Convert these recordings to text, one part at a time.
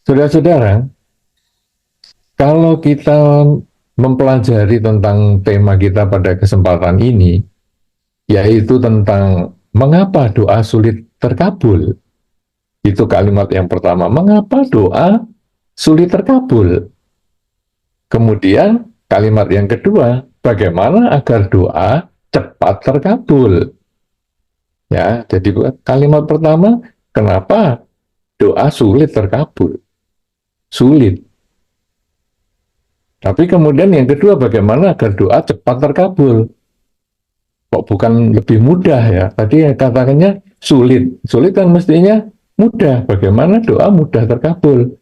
Saudara-saudara, kalau kita mempelajari tentang tema kita pada kesempatan ini, yaitu tentang mengapa doa sulit terkabul. Itu kalimat yang pertama, mengapa doa sulit terkabul. Kemudian kalimat yang kedua, bagaimana agar doa cepat terkabul. Ya, jadi kalimat pertama, kenapa doa sulit terkabul? Sulit. Tapi kemudian yang kedua, bagaimana agar doa cepat terkabul? Kok bukan lebih mudah ya? Tadi katakannya sulit. Sulit kan mestinya mudah. Bagaimana doa mudah terkabul?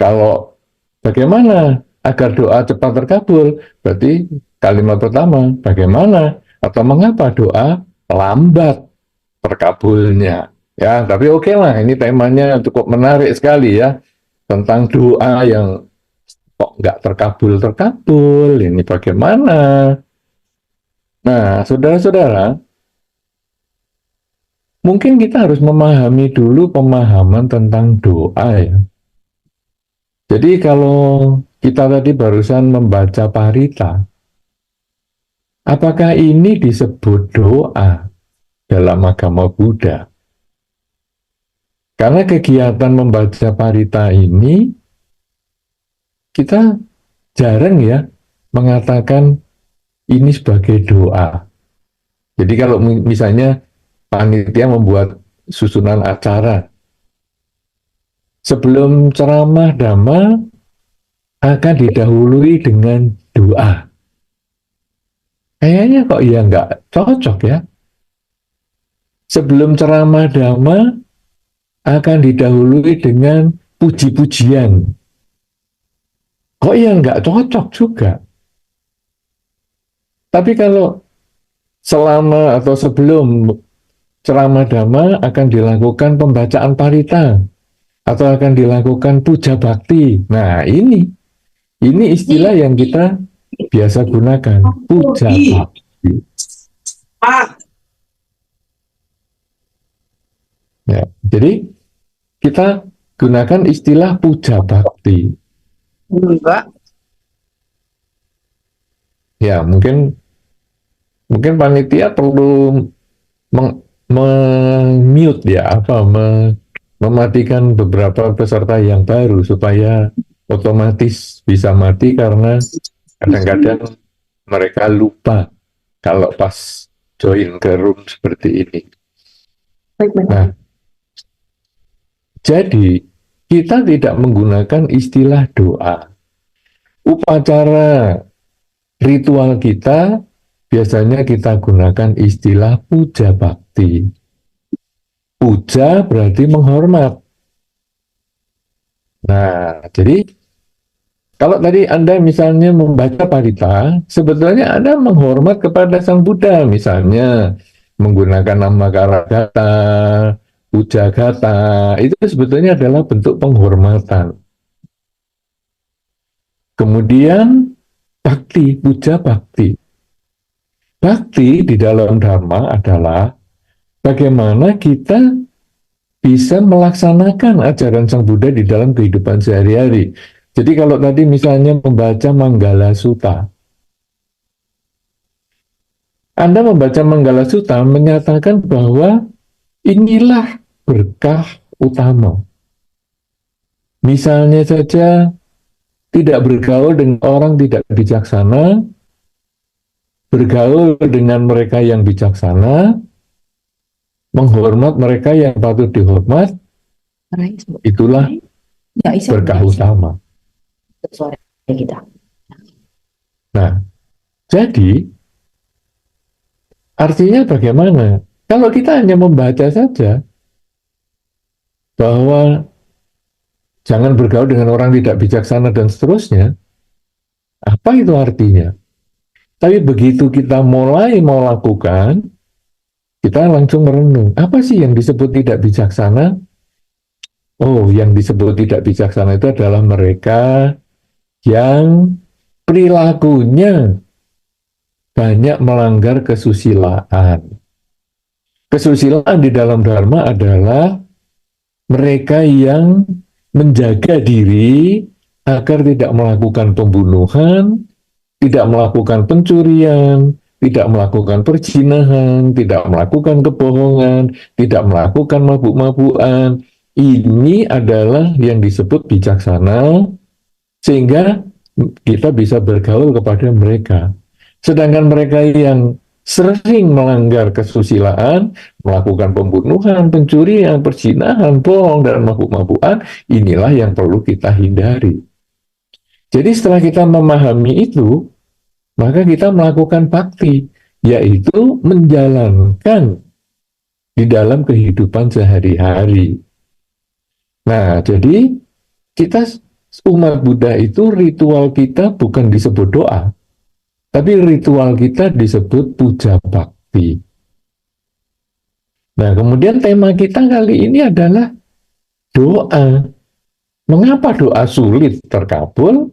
Kalau bagaimana agar doa cepat terkabul? Berarti kalimat pertama, bagaimana atau mengapa doa lambat terkabulnya? Ya, tapi oke lah, ini temanya cukup menarik sekali ya, tentang doa yang kok nggak terkabul-terkabul, ini bagaimana? Nah, saudara-saudara, mungkin kita harus memahami dulu pemahaman tentang doa ya. Jadi kalau kita tadi barusan membaca parita, apakah ini disebut doa dalam agama Buddha? Karena kegiatan membaca parita ini, kita jarang ya mengatakan ini sebagai doa. Jadi kalau misalnya panitia membuat susunan acara, sebelum ceramah dhamma akan didahului dengan doa. Kayaknya kok ya nggak cocok ya. Sebelum ceramah dhamma akan didahului dengan puji-pujian. Kok ya nggak cocok juga. Tapi kalau selama atau sebelum ceramah dhamma akan dilakukan pembacaan parita atau akan dilakukan puja bakti. Nah, ini istilah yang kita biasa gunakan, puja bakti. Ya, jadi kita gunakan istilah puja bakti. Enggak. Ya, mungkin panitia perlu mute ya, mematikan beberapa peserta yang baru supaya otomatis bisa mati, karena kadang-kadang mereka lupa kalau pas join ke room seperti ini. Nah, jadi kita tidak menggunakan istilah doa. Upacara ritual kita biasanya kita gunakan istilah puja bakti. Puja berarti menghormat. Nah, jadi kalau tadi Anda misalnya membaca parita, sebetulnya Anda menghormat kepada Sang Buddha, misalnya menggunakan nama Karagata, puja gata, itu sebetulnya adalah bentuk penghormatan. Kemudian bakti, puja bakti. Bakti di dalam Dharma adalah bagaimana kita bisa melaksanakan ajaran Sang Buddha di dalam kehidupan sehari-hari. Jadi kalau tadi misalnya membaca Manggala Sutta, Anda membaca Manggala Sutta menyatakan bahwa inilah berkah utama. Misalnya saja tidak bergaul dengan orang tidak bijaksana, bergaul dengan mereka yang bijaksana, menghormat mereka yang patut dihormat, itulah berkah utama. Nah, jadi artinya bagaimana? Kalau kita hanya membaca saja bahwa jangan bergaul dengan orang tidak bijaksana dan seterusnya, apa itu artinya? Tapi begitu kita mulai mau lakukan, kita langsung merenung, apa sih yang disebut tidak bijaksana? Oh, yang disebut tidak bijaksana itu adalah mereka yang perilakunya banyak melanggar kesusilaan. Kesusilaan di dalam Dharma adalah mereka yang menjaga diri agar tidak melakukan pembunuhan, tidak melakukan pencurian, tidak melakukan perzinahan, tidak melakukan kebohongan, tidak melakukan mabuk-mabukan. Ini adalah yang disebut bijaksana, sehingga kita bisa bergaul kepada mereka. Sedangkan mereka yang sering melanggar kesusilaan, melakukan pembunuhan, pencurian, perzinahan, bohong, dan mabuk-mabukan, inilah yang perlu kita hindari. Jadi setelah kita memahami itu, maka kita melakukan bakti, yaitu menjalankan di dalam kehidupan sehari-hari. Nah, jadi kita umat Buddha itu ritual kita bukan disebut doa, tapi ritual kita disebut puja bakti. Nah, kemudian tema kita kali ini adalah doa. Mengapa doa sulit terkabul?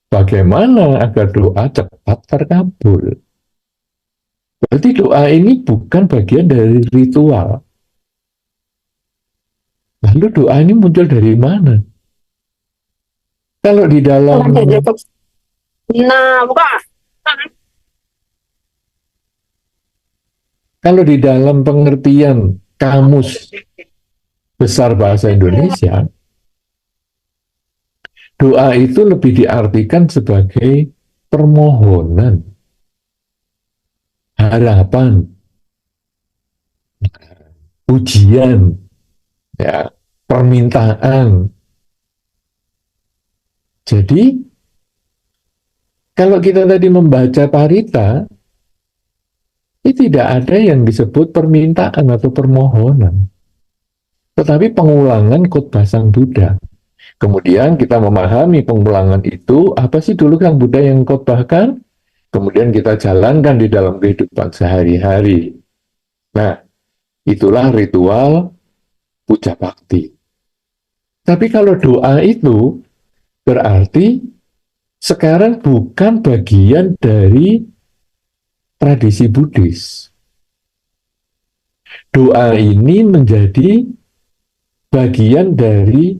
Bagaimana agar doa cepat terkabul? Berarti doa ini bukan bagian dari ritual. Lalu doa ini muncul dari mana? Kalau di dalam kalau di dalam pengertian kamus besar bahasa Indonesia, doa itu lebih diartikan sebagai permohonan, harapan, ujian, ya, permintaan. Jadi, kalau kita tadi membaca parita, ini tidak ada yang disebut permintaan atau permohonan, tetapi pengulangan khotbah Sang Buddha. Kemudian kita memahami pengulangan itu, apa sih dulu Sang Buddha yang khotbahkan? Kemudian kita jalankan di dalam kehidupan sehari-hari. Nah, itulah ritual puja bakti. Tapi kalau doa itu berarti sekarang bukan bagian dari tradisi Buddhis. Doa ini menjadi bagian dari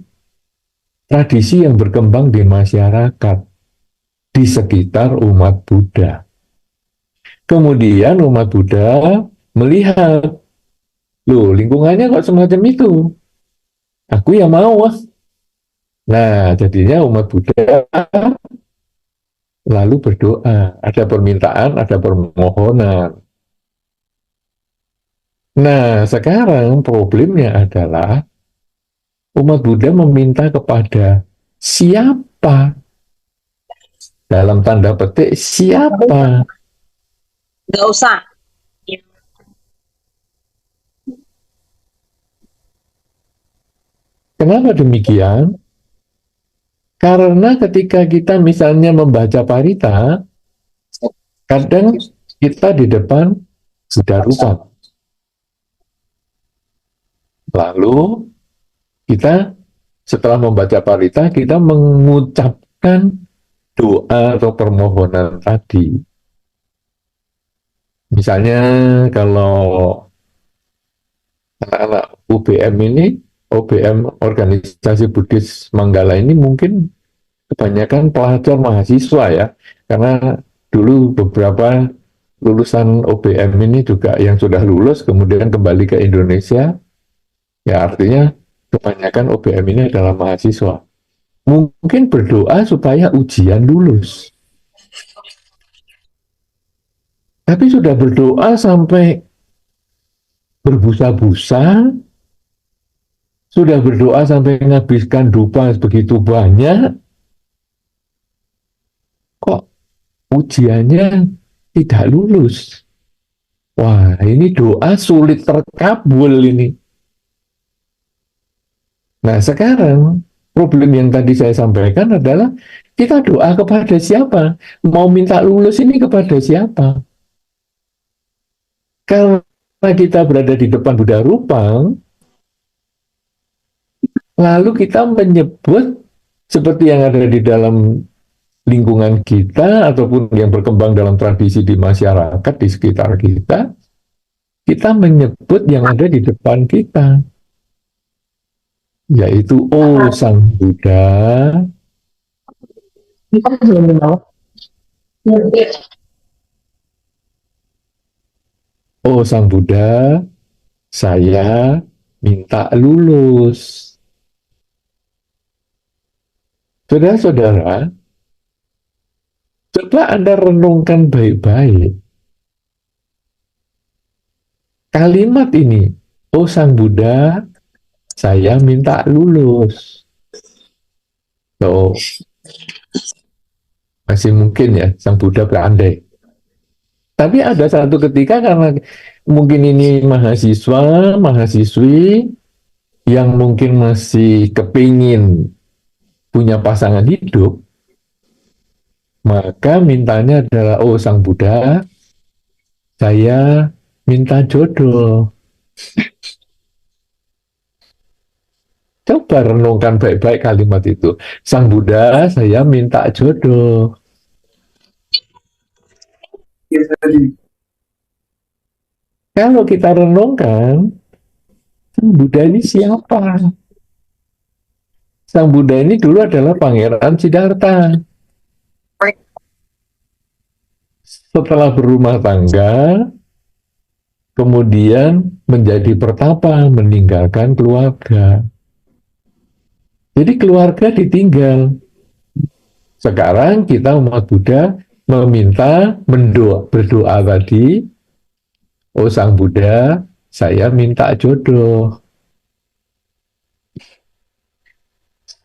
tradisi yang berkembang di masyarakat, di sekitar umat Buddha. Kemudian umat Buddha melihat, loh lingkungannya kok semacam itu, aku ya mau. Nah, jadinya umat Buddha lalu berdoa, ada permintaan, ada permohonan. Nah, sekarang problemnya adalah umat Buddha meminta kepada siapa? Dalam tanda petik, siapa? Nggak usah. Kenapa demikian? Karena ketika kita misalnya membaca parita, kadang kita di depan sudah rupa. Lalu kita setelah membaca parita, kita mengucapkan doa atau permohonan tadi. Misalnya kalau anak-anak UBM ini, OBM Organisasi Buddhis Manggala ini mungkin kebanyakan pelajar mahasiswa ya, karena dulu beberapa lulusan OBM ini juga yang sudah lulus kemudian kembali ke Indonesia, ya artinya kebanyakan OBM ini adalah mahasiswa. Mungkin berdoa supaya ujian lulus. Tapi sudah berdoa sampai berbusa-busa, sudah berdoa sampai menghabiskan dupa begitu banyak, kok ujiannya tidak lulus. Wah, ini doa sulit terkabul ini. Nah, sekarang problem yang tadi saya sampaikan adalah kita doa kepada siapa? Mau minta lulus ini kepada siapa? Karena kita berada di depan Buddha Rupang, lalu kita menyebut seperti yang ada di dalam lingkungan kita ataupun yang berkembang dalam tradisi di masyarakat di sekitar kita, kita menyebut yang ada di depan kita. yaitu O Sang Buddha, O Sang Buddha, saya minta lulus. Saudara-saudara, coba Anda renungkan baik-baik. Kalimat ini, O Sang Buddha, saya minta lulus. So, masih mungkin ya, Sang Buddha berandai. Tapi ada satu ketika karena mungkin ini mahasiswa, mahasiswi yang mungkin masih kepingin punya pasangan hidup, maka mintanya adalah, oh Sang Buddha, saya minta jodoh. Coba renungkan baik-baik kalimat itu. Sang Buddha, saya minta jodoh. Kalau kita renungkan, Sang Buddha ini siapa? Sang Buddha ini dulu adalah Pangeran Siddhartha. Setelah berumah tangga, kemudian menjadi pertapa, meninggalkan keluarga. Jadi keluarga ditinggal. Sekarang kita umat Buddha meminta, berdoa tadi, oh Sang Buddha, saya minta jodoh.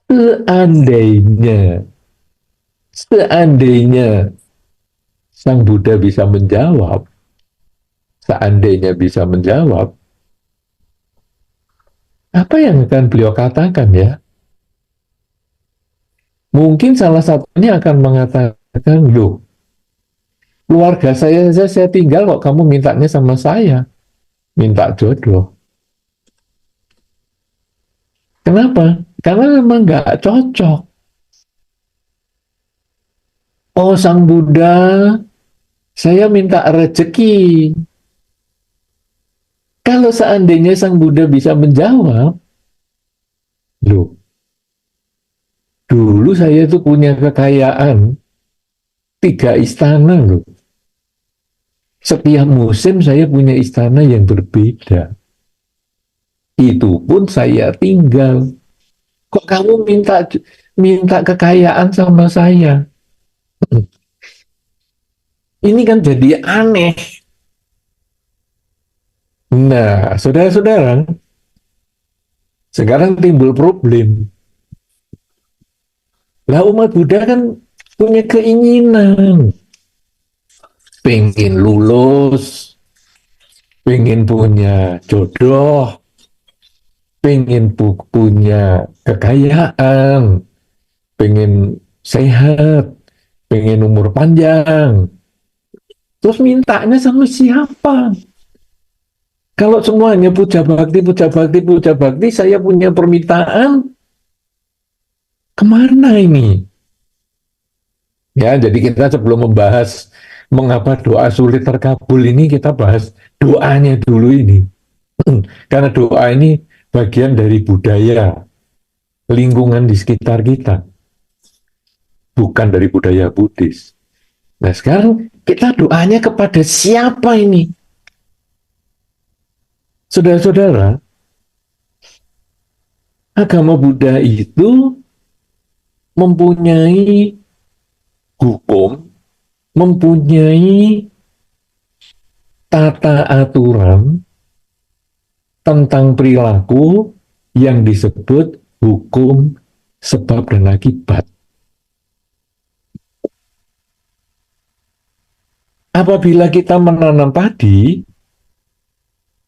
Seandainya Sang Buddha bisa menjawab, apa yang akan beliau katakan ya? Mungkin salah satunya akan mengatakan, loh, keluarga saya tinggal kok kamu mintanya sama saya, minta jodoh. Kenapa? Karena memang nggak cocok. Oh Sang Buddha, saya minta rezeki. Kalau seandainya Sang Buddha bisa menjawab, loh, dulu saya itu punya kekayaan 3 istana loh. Setiap musim saya punya istana yang berbeda. Itu pun saya tinggal. Kok kamu minta kekayaan sama saya? Ini kan jadi aneh. Nah, saudara-saudara, sekarang timbul problem. Lah umat Buddha kan punya keinginan. Pengen lulus, pengen punya jodoh, pengen punya kekayaan, pengen sehat, pengen umur panjang. Terus mintanya sama siapa? Kalau semuanya puja bakti, puja bakti, puja bakti, saya punya permintaan, kemana ini? Ya, jadi kita sebelum membahas mengapa doa sulit terkabul ini, kita bahas doanya dulu ini. Karena doa ini bagian dari budaya lingkungan di sekitar kita, bukan dari budaya Buddhis. Nah, sekarang kita doanya kepada siapa ini? Saudara-saudara, agama Buddha itu mempunyai hukum, mempunyai tata aturan tentang perilaku yang disebut hukum sebab dan akibat. Apabila kita menanam padi,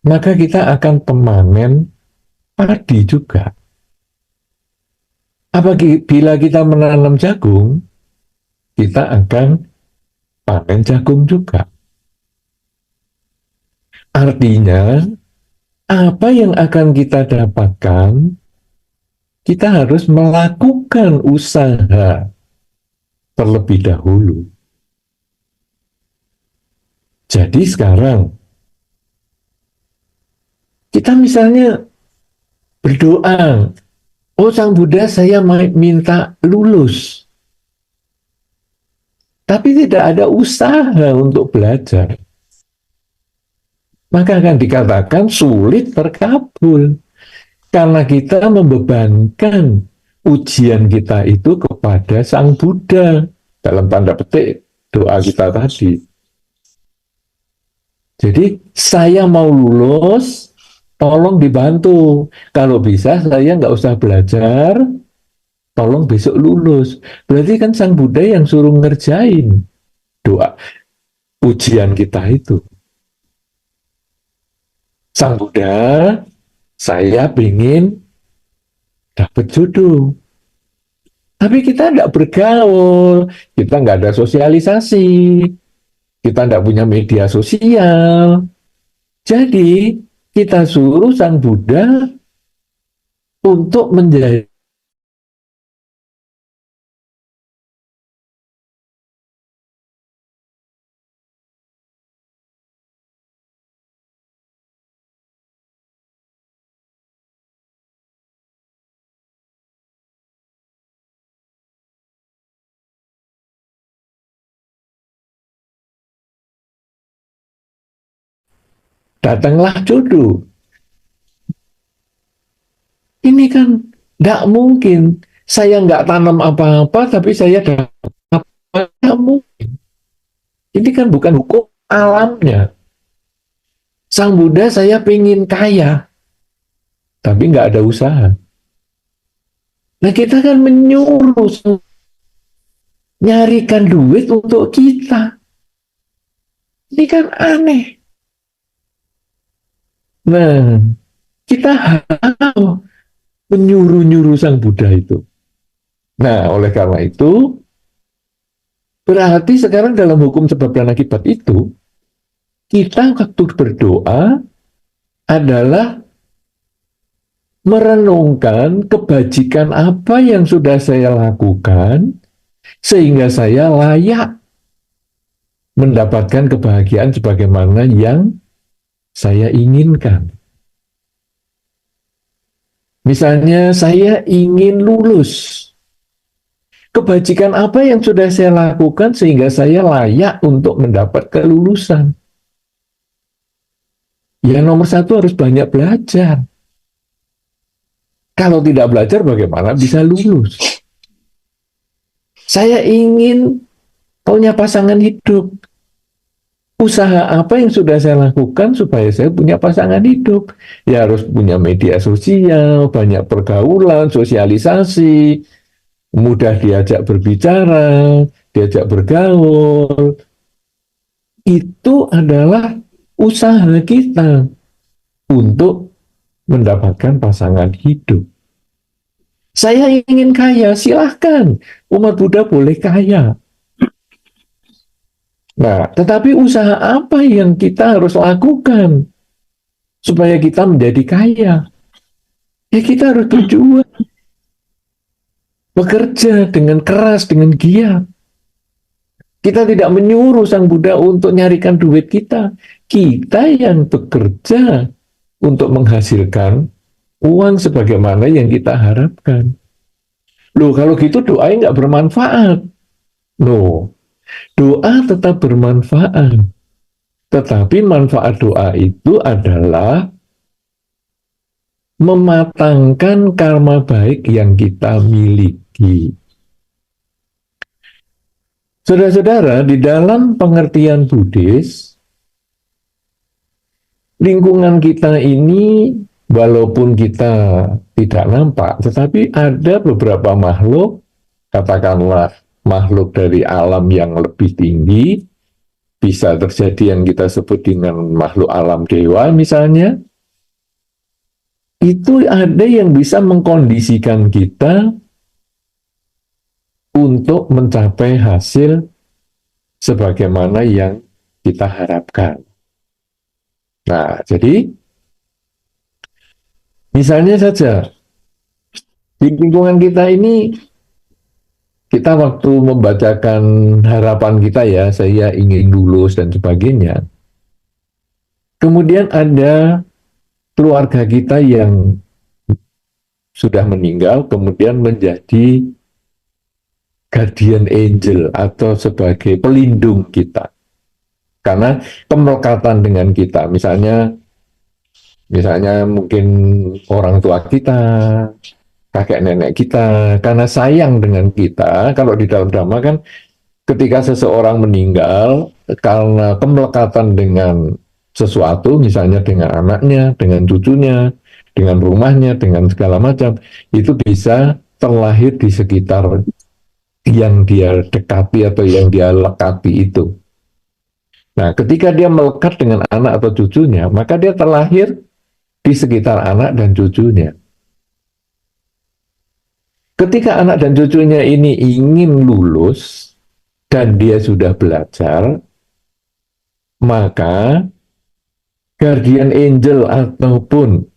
maka kita akan memanen padi juga. Apabila kita menanam jagung, kita akan panen jagung juga. Artinya, apa yang akan kita dapatkan, kita harus melakukan usaha terlebih dahulu. Jadi sekarang, kita misalnya berdoa, Oh, Sang Buddha, saya minta lulus. Tapi tidak ada usaha untuk belajar. Maka akan dikatakan sulit terkabul. Karena kita membebankan ujian kita itu kepada Sang Buddha. Dalam tanda petik doa kita tadi. Jadi saya mau lulus, tolong dibantu. Kalau bisa saya nggak usah belajar, tolong besok lulus. Berarti kan Sang Buddha yang suruh ngerjain doa ujian kita itu. Sang Buddha, saya ingin dapat jodoh. Tapi kita tidak bergaul, kita nggak ada sosialisasi, kita tidak punya media sosial. Jadi kita suruh Sang Buddha untuk menjadi datanglah jodoh. Ini kan tidak mungkin. Saya nggak tanam apa-apa, tapi saya dapat apa? Nggak mungkin. Ini kan bukan hukum alamnya. Sang Buddha, saya pengen kaya, tapi nggak ada usaha. Nah, kita kan menyuruh nyarikan duit untuk kita. Ini kan aneh. Nah, kita harus menyuruh-nyuruh Sang Buddha itu. Nah, oleh karena itu, berarti sekarang dalam hukum sebab dan akibat itu, kita waktu berdoa adalah merenungkan kebajikan apa yang sudah saya lakukan, sehingga saya layak mendapatkan kebahagiaan sebagaimana yang saya inginkan. Misalnya saya ingin lulus. Kebajikan apa yang sudah saya lakukan sehingga saya layak untuk mendapat kelulusan? Ya, nomor satu harus banyak belajar. Kalau tidak belajar bagaimana bisa lulus? Saya ingin punya pasangan hidup. Usaha apa yang sudah saya lakukan supaya saya punya pasangan hidup? Ya harus punya media sosial, banyak pergaulan, sosialisasi, mudah diajak berbicara, diajak bergaul. Itu adalah usaha kita untuk mendapatkan pasangan hidup. Saya ingin kaya, silahkan. Umat Buddha boleh kaya. Nah, tetapi usaha apa yang kita harus lakukan supaya kita menjadi kaya? Ya kita harus berjuang. Bekerja dengan keras, dengan giat. Kita tidak menyuruh Sang Buddha untuk nyarikan duit kita. Kita yang bekerja untuk menghasilkan uang sebagaimana yang kita harapkan. Loh, kalau gitu doanya nggak bermanfaat. Loh, doa tetap bermanfaat. Tetapi manfaat doa itu adalah mematangkan karma baik yang kita miliki. Saudara-saudara, di dalam pengertian Buddhis, lingkungan kita ini walaupun kita tidak nampak, tetapi ada beberapa makhluk, katakanlah makhluk dari alam yang lebih tinggi, bisa terjadi yang kita sebut dengan makhluk alam dewa misalnya, itu ada yang bisa mengkondisikan kita untuk mencapai hasil sebagaimana yang kita harapkan. Nah, jadi misalnya saja di lingkungan kita ini, kita waktu membacakan harapan kita ya, saya ingin lulus dan sebagainya. Kemudian ada keluarga kita yang sudah meninggal kemudian menjadi guardian angel atau sebagai pelindung kita. Karena kemelekatan dengan kita, misalnya mungkin orang tua kita, kakek nenek kita, karena sayang dengan kita. Kalau di dalam drama kan ketika seseorang meninggal karena kemelekatan dengan sesuatu, misalnya dengan anaknya, dengan cucunya, dengan rumahnya, dengan segala macam, itu bisa terlahir di sekitar yang dia dekati atau yang dia lekati itu. Nah, ketika dia melekat dengan anak atau cucunya, maka dia terlahir di sekitar anak dan cucunya. Ketika anak dan cucunya ini ingin lulus dan dia sudah belajar, maka guardian angel ataupun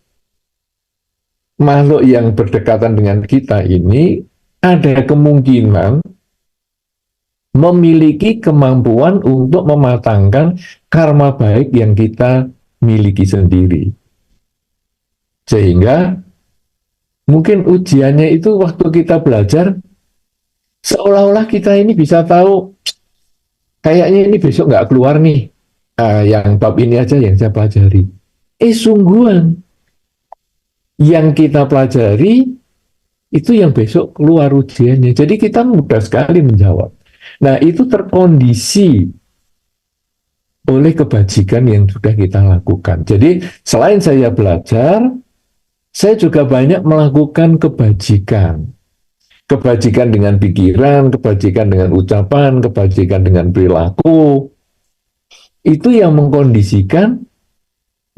makhluk yang berdekatan dengan kita ini ada kemungkinan memiliki kemampuan untuk mematangkan karma baik yang kita miliki sendiri. Sehingga mungkin ujiannya itu waktu kita belajar, seolah-olah kita ini bisa tahu, kayaknya ini besok nggak keluar nih, yang bab ini aja yang saya pelajari. Sungguhan, yang kita pelajari, itu yang besok keluar ujiannya. Jadi kita mudah sekali menjawab. Nah, itu terkondisi oleh kebajikan yang sudah kita lakukan. Jadi, selain saya belajar, saya juga banyak melakukan kebajikan. Kebajikan dengan pikiran, kebajikan dengan ucapan, kebajikan dengan perilaku. Itu yang mengkondisikan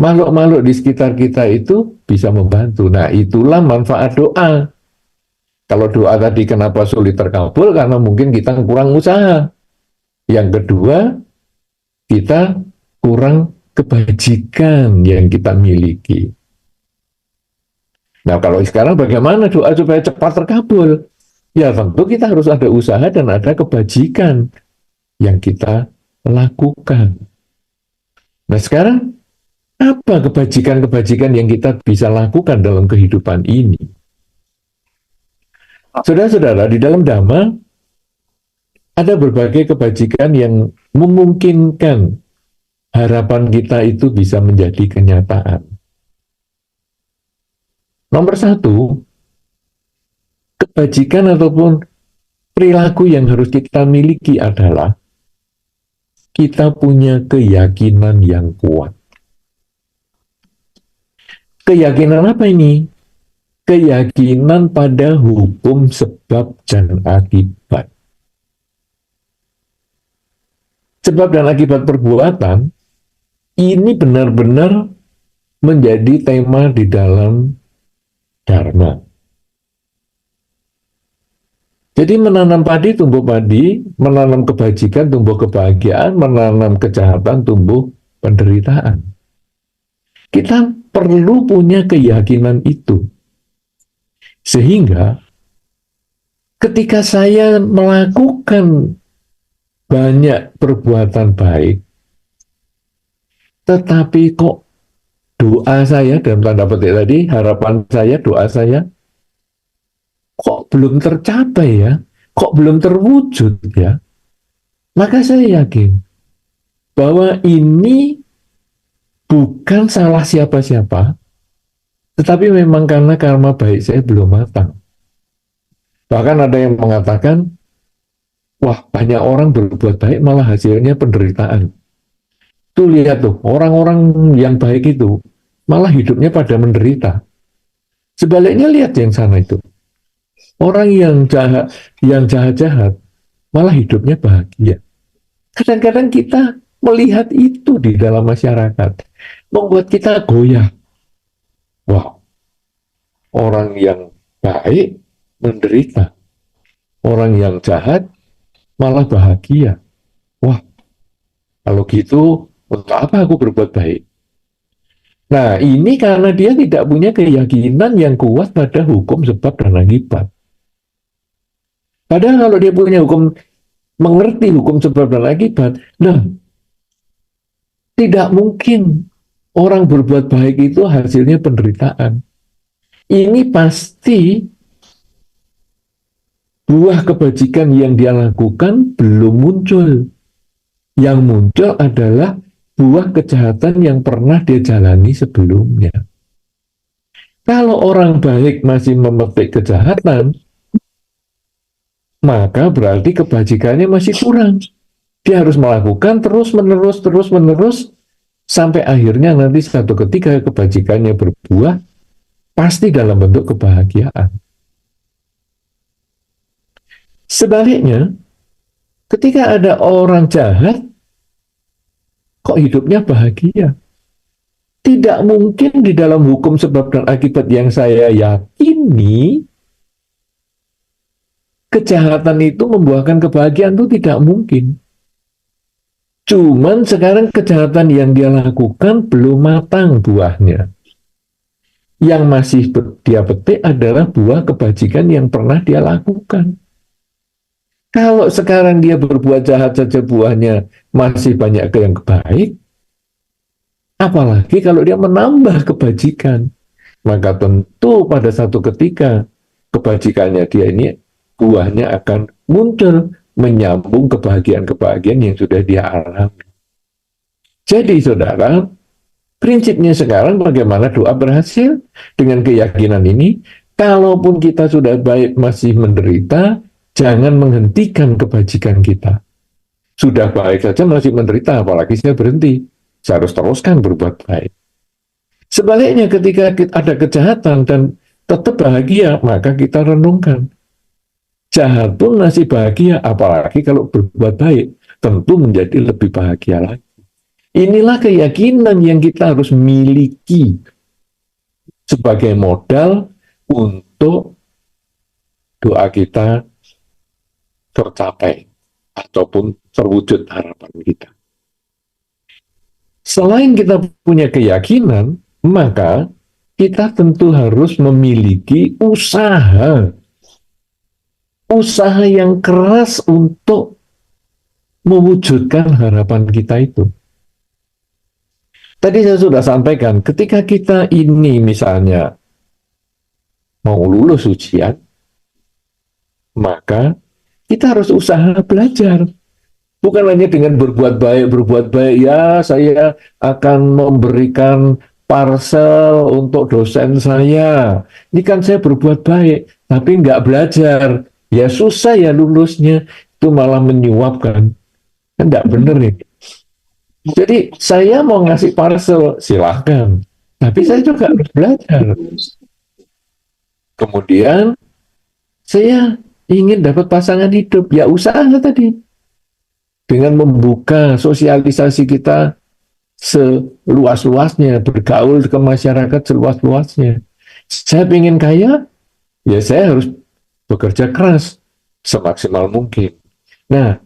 makhluk-makhluk di sekitar kita itu bisa membantu. Nah, itulah manfaat doa. Kalau doa tadi kenapa sulit terkabul? Karena mungkin kita kurang usaha. Yang kedua, kita kurang kebajikan yang kita miliki. Nah, kalau sekarang bagaimana doa supaya cepat terkabul? Ya, tentu kita harus ada usaha dan ada kebajikan yang kita lakukan. Nah, sekarang apa kebajikan-kebajikan yang kita bisa lakukan dalam kehidupan ini? Saudara-saudara, di dalam Dhamma ada berbagai kebajikan yang memungkinkan harapan kita itu bisa menjadi kenyataan. Nomor satu, kebajikan ataupun perilaku yang harus kita miliki adalah kita punya keyakinan yang kuat. Keyakinan apa ini? Keyakinan pada hukum sebab dan akibat. Sebab dan akibat perbuatan ini benar-benar menjadi tema di dalam Dharma. Jadi menanam padi tumbuh padi, menanam kebajikan tumbuh kebahagiaan, menanam kejahatan tumbuh penderitaan. Kita perlu punya keyakinan itu. Sehingga ketika saya melakukan banyak perbuatan baik, tetapi kok doa saya, dalam tanda petik tadi, harapan saya, doa saya, kok belum tercapai ya, kok belum terwujud ya, maka saya yakin bahwa ini bukan salah siapa-siapa, tetapi memang karena karma baik saya belum matang. Bahkan ada yang mengatakan, wah banyak orang berbuat baik malah hasilnya penderitaan. Tuh lihat tuh, orang-orang yang baik itu malah hidupnya pada menderita. Sebaliknya lihat yang sana itu. Orang yang jahat-jahat malah hidupnya bahagia. Kadang-kadang kita melihat itu di dalam masyarakat, membuat kita goyah. Wah, orang yang baik menderita, orang yang jahat malah bahagia. Wah, kalau gitu, untuk apa aku berbuat baik? Nah, ini karena dia tidak punya keyakinan yang kuat pada hukum sebab dan akibat. Padahal kalau dia punya mengerti hukum sebab dan akibat, nah, tidak mungkin orang berbuat baik itu hasilnya penderitaan. ini pasti buah kebajikan yang dia lakukan belum muncul. Yang muncul adalah buah kejahatan yang pernah dia jalani sebelumnya. Kalau orang baik masih memetik kejahatan, maka berarti kebajikannya masih kurang. Dia harus melakukan terus menerus, sampai akhirnya nanti satu ketika kebajikannya berbuah, pasti dalam bentuk kebahagiaan. Sebaliknya, ketika ada orang jahat, kok hidupnya bahagia? Tidak mungkin di dalam hukum sebab dan akibat yang saya yakini, kejahatan itu membuahkan kebahagiaan itu tidak mungkin. Cuman sekarang kejahatan yang dia lakukan belum matang buahnya. Yang masih dia petik adalah buah kebajikan yang pernah dia lakukan. Kalau sekarang dia berbuat jahat saja buahnya masih banyak yang baik, apalagi kalau dia menambah kebajikan, maka tentu pada satu ketika kebajikannya dia ini buahnya akan muncul menyambung kebahagiaan-kebahagiaan yang sudah dia alami. Jadi saudara, prinsipnya sekarang bagaimana doa berhasil dengan keyakinan ini, kalaupun kita sudah baik masih menderita, jangan menghentikan kebajikan kita. Sudah baik saja masih menderita, apalagi saya berhenti. Saya harus teruskan berbuat baik. Sebaliknya ketika ada kejahatan dan tetap bahagia, maka kita renungkan. Jahat pun masih bahagia, apalagi kalau berbuat baik, tentu menjadi lebih bahagia lagi. Inilah keyakinan yang kita harus miliki sebagai modal untuk doa kita tercapai ataupun terwujud harapan kita. Selain kita punya keyakinan, maka kita tentu harus memiliki usaha yang keras untuk mewujudkan harapan kita itu. Tadi saya sudah sampaikan, ketika kita ini misalnya mau lulus ujian, maka kita harus usaha belajar. Bukan hanya dengan berbuat baik, ya saya akan memberikan parcel untuk dosen saya. Ini kan saya berbuat baik, tapi nggak belajar. Ya susah ya lulusnya, itu malah menyuapkan. Kan nggak bener nih. Jadi saya mau ngasih parcel, silahkan. Tapi saya juga harus belajar. Kemudian saya ingin dapat pasangan hidup, ya usaha tadi. Dengan membuka sosialisasi kita seluas-luasnya, bergaul ke masyarakat seluas-luasnya. Saya ingin kaya, ya saya harus bekerja keras semaksimal mungkin. Nah,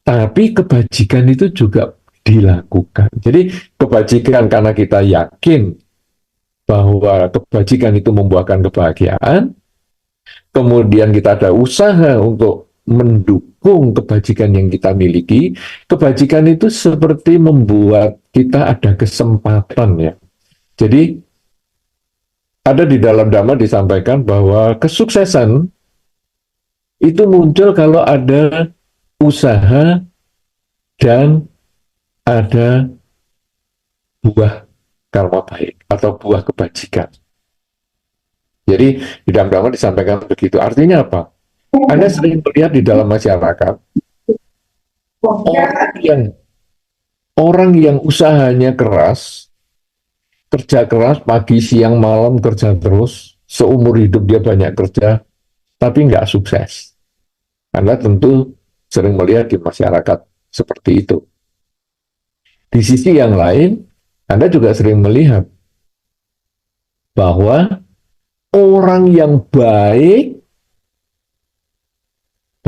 tapi kebajikan itu juga dilakukan. Jadi kebajikan karena kita yakin bahwa kebajikan itu membuahkan kebahagiaan, kemudian kita ada usaha untuk mendukung kebajikan yang kita miliki. Kebajikan itu seperti membuat kita ada kesempatan ya. Jadi ada di dalam Dhamma disampaikan bahwa kesuksesan itu muncul kalau ada usaha dan ada buah karma baik atau buah kebajikan. Jadi di dalam Dhamma disampaikan begitu. Artinya apa? Anda sering melihat di dalam masyarakat orang yang usahanya keras, kerja keras pagi siang malam kerja terus, seumur hidup dia banyak kerja, tapi nggak sukses. Anda tentu sering melihat di masyarakat seperti itu. Di sisi yang lain, Anda juga sering melihat bahwa orang yang baik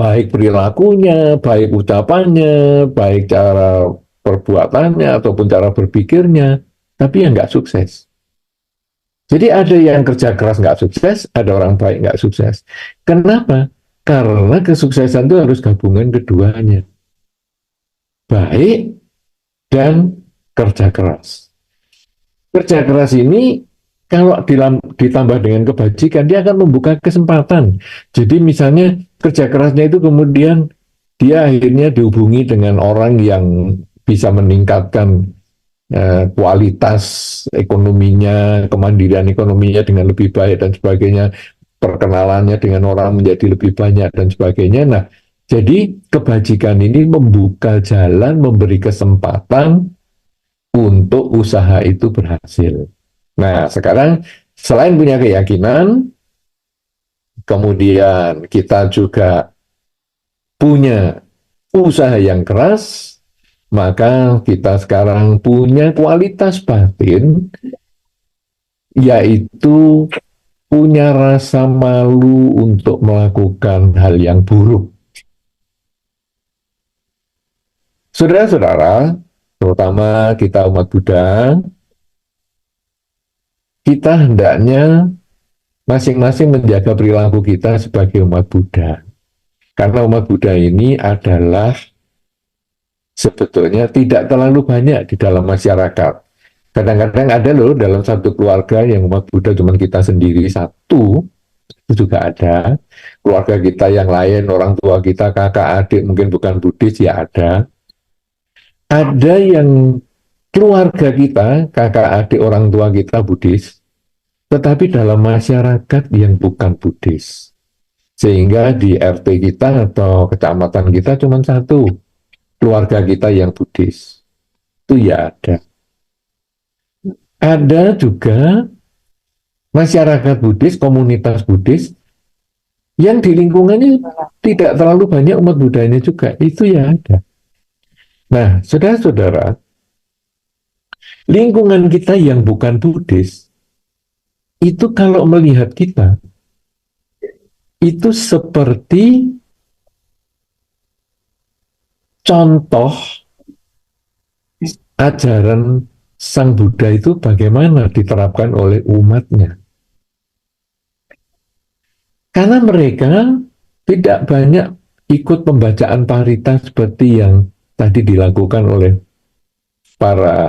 perilakunya, baik ucapannya, baik cara perbuatannya, ataupun cara berpikirnya, tapi yang nggak sukses. Jadi ada yang kerja keras nggak sukses, ada orang baik nggak sukses. Kenapa? Karena kesuksesan itu harus gabungan keduanya. Baik dan kerja keras. Kerja keras ini Kalau ditambah dengan kebajikan, dia akan membuka kesempatan. Jadi misalnya kerja kerasnya itu kemudian dia akhirnya dihubungi dengan orang yang bisa meningkatkan kualitas ekonominya, kemandirian ekonominya dengan lebih baik dan sebagainya, perkenalannya dengan orang menjadi lebih banyak dan sebagainya. Nah, jadi kebajikan ini membuka jalan, memberi kesempatan untuk usaha itu berhasil. Nah, sekarang selain punya keyakinan, kemudian kita juga punya usaha yang keras, maka kita sekarang punya kualitas batin, yaitu punya rasa malu untuk melakukan hal yang buruk. Saudara-saudara, terutama kita umat Buddha, kita hendaknya masing-masing menjaga perilaku kita sebagai umat Buddha. Karena umat Buddha ini adalah sebetulnya tidak terlalu banyak di dalam masyarakat. Kadang-kadang ada loh dalam satu keluarga yang umat Buddha cuma kita sendiri satu, itu juga ada. Keluarga kita yang lain, orang tua kita, kakak, adik mungkin bukan Buddhis, ya ada. Ada yang keluarga kita, kakak, adik, orang tua kita Buddhis, tetapi dalam masyarakat yang bukan Buddhis. Sehingga di RT kita atau kecamatan kita cuma satu, keluarga kita yang Buddhis. Itu ya ada. Ada juga masyarakat Buddhis, komunitas Buddhis, yang di lingkungannya tidak terlalu banyak umat Buddhanya juga. Itu ya ada. Nah, saudara-saudara, lingkungan kita yang bukan Buddhis, itu kalau melihat kita, itu seperti contoh ajaran Sang Buddha itu bagaimana diterapkan oleh umatnya. Karena mereka tidak banyak ikut pembacaan parita seperti yang tadi dilakukan oleh para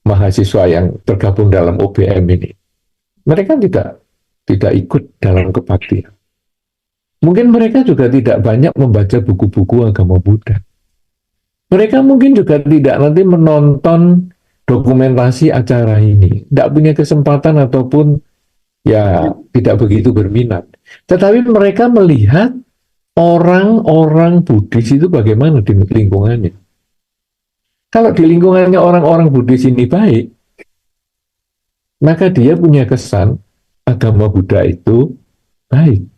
mahasiswa yang tergabung dalam OBM ini. Mereka tidak ikut dalam kebaktian. Mungkin mereka juga tidak banyak membaca buku-buku agama Buddha. Mereka mungkin juga tidak nanti menonton dokumentasi acara ini. Tidak punya kesempatan ataupun ya tidak begitu berminat. Tetapi mereka melihat orang-orang Buddhis itu bagaimana di lingkungannya. Kalau di lingkungannya orang-orang Buddhis ini baik, maka dia punya kesan agama Buddha itu baik.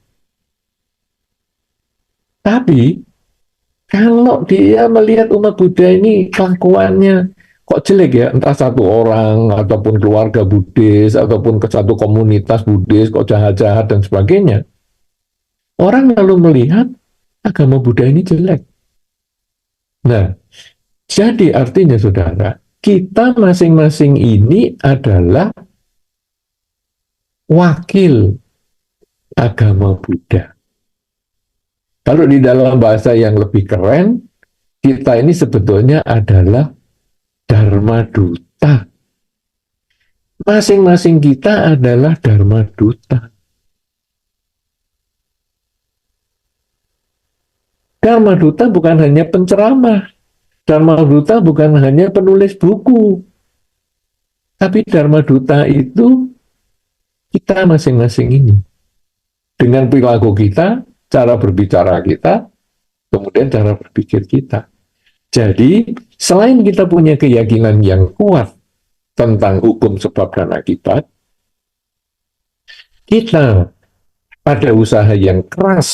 Tapi kalau dia melihat umat Buddha ini kelakuannya kok jelek ya, entah satu orang ataupun keluarga Buddhis ataupun ke satu komunitas Buddhis kok jahat-jahat dan sebagainya, orang lalu melihat agama Buddha ini jelek. Nah, jadi artinya saudara, kita masing-masing ini adalah wakil agama Buddha. Kalau di dalam bahasa yang lebih keren, kita ini sebetulnya adalah Dharma Duta. Masing-masing kita adalah Dharma Duta. Dharma Duta bukan hanya penceramah. Dharma Duta bukan hanya penulis buku. Tapi Dharma Duta itu kita masing-masing ini. Dengan perilaku kita, cara berbicara kita, kemudian cara berpikir kita. Jadi, selain kita punya keyakinan yang kuat tentang hukum sebab dan akibat, kita pada usaha yang keras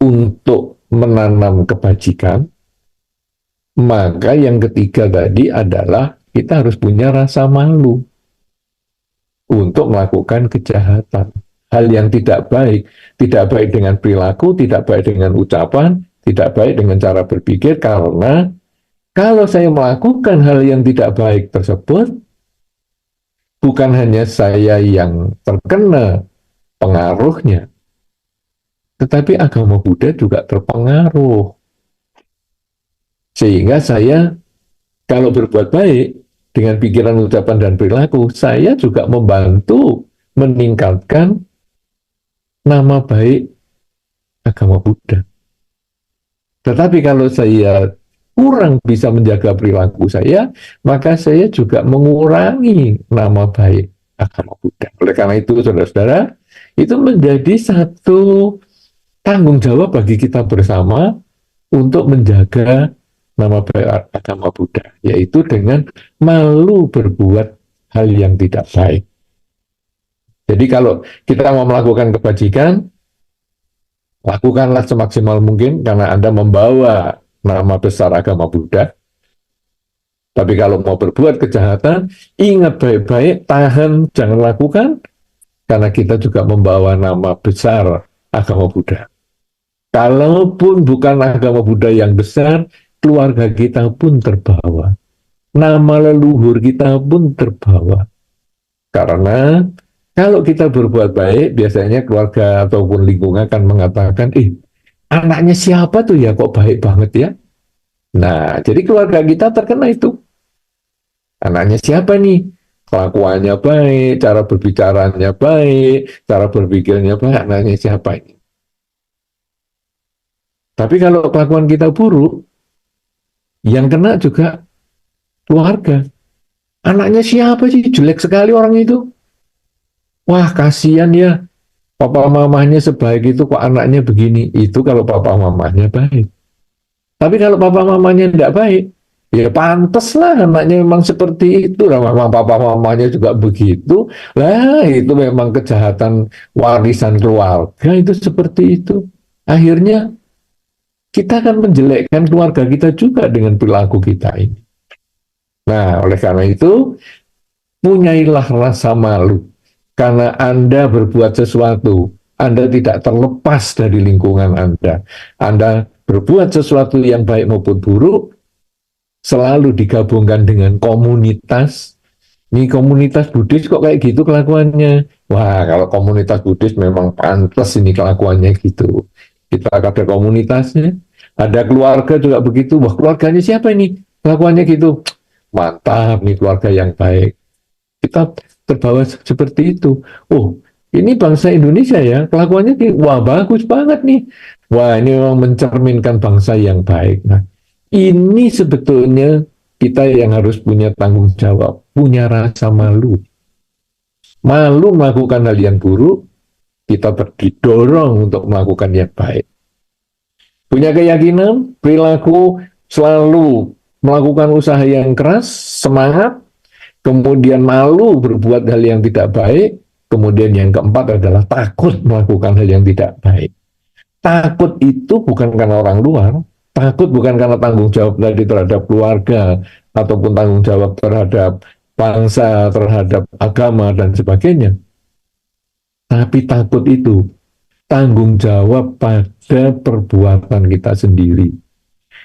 untuk menanam kebajikan, maka yang ketiga tadi adalah kita harus punya rasa malu untuk melakukan kejahatan. Hal yang tidak baik dengan perilaku, tidak baik dengan ucapan, tidak baik dengan cara berpikir, karena kalau saya melakukan hal yang tidak baik tersebut, bukan hanya saya yang terkena pengaruhnya, tetapi agama Buddha juga terpengaruh. Sehingga saya kalau berbuat baik, dengan pikiran, ucapan, dan perilaku, saya juga membantu meningkatkan nama baik agama Buddha. Tetapi kalau saya kurang bisa menjaga perilaku saya, maka saya juga mengurangi nama baik agama Buddha. Oleh karena itu, saudara-saudara, itu menjadi satu tanggung jawab bagi kita bersama untuk menjaga nama baik agama Buddha, yaitu dengan malu berbuat hal yang tidak baik. Jadi kalau kita mau melakukan kebajikan, lakukanlah semaksimal mungkin karena Anda membawa nama besar agama Buddha. Tapi kalau mau berbuat kejahatan, ingat baik-baik, tahan, jangan lakukan, karena kita juga membawa nama besar agama Buddha. Kalaupun bukan agama Buddha yang besar, keluarga kita pun terbawa. Nama leluhur kita pun terbawa. Karena kalau kita berbuat baik, biasanya keluarga ataupun lingkungan akan mengatakan, anaknya siapa tuh ya kok baik banget ya? Nah, jadi keluarga kita terkena itu. Anaknya siapa nih? Kelakuannya baik, cara berbicaranya baik, cara berpikirnya baik, anaknya siapa ini? Tapi kalau kelakuan kita buruk, yang kena juga keluarga. Anaknya siapa sih? Jelek sekali orang itu. Wah, kasihan ya. Papa mamanya sebaik itu kok anaknya begini. Itu kalau papa mamanya baik. Tapi kalau papa mamanya tidak baik, ya pantas lah anaknya memang seperti itu. Lah, memang papa mamanya juga begitu. Lah, itu memang kejahatan warisan keluarga itu seperti itu. Akhirnya kita akan menjelekkan keluarga kita juga dengan perilaku kita ini. Nah, oleh karena itu, punyailah rasa malu. Karena Anda berbuat sesuatu, Anda tidak terlepas dari lingkungan Anda. Anda berbuat sesuatu yang baik maupun buruk, selalu digabungkan dengan komunitas. Ini komunitas Buddhis kok kayak gitu kelakuannya. Wah, kalau komunitas Buddhis memang pantas ini kelakuannya gitu. Kita ada komunitasnya, ada keluarga juga begitu. Wah, keluarganya siapa ini? Kelakuannya gitu. Mantap nih keluarga yang baik. Kita terbawa seperti itu. Oh, ini bangsa Indonesia ya, kelakuannya wah bagus banget nih. Wah, ini memang mencerminkan bangsa yang baik. Nah, ini sebetulnya kita yang harus punya tanggung jawab, punya rasa malu. Malu melakukan hal yang buruk, kita didorong untuk melakukan yang baik. Punya keyakinan, perilaku, selalu melakukan usaha yang keras, semangat, kemudian malu berbuat hal yang tidak baik, kemudian yang keempat adalah takut melakukan hal yang tidak baik. Takut itu bukan karena orang luar, takut bukan karena tanggung jawab tadi terhadap keluarga, ataupun tanggung jawab terhadap bangsa, terhadap agama, dan sebagainya. Tapi takut itu tanggung jawab pada perbuatan kita sendiri.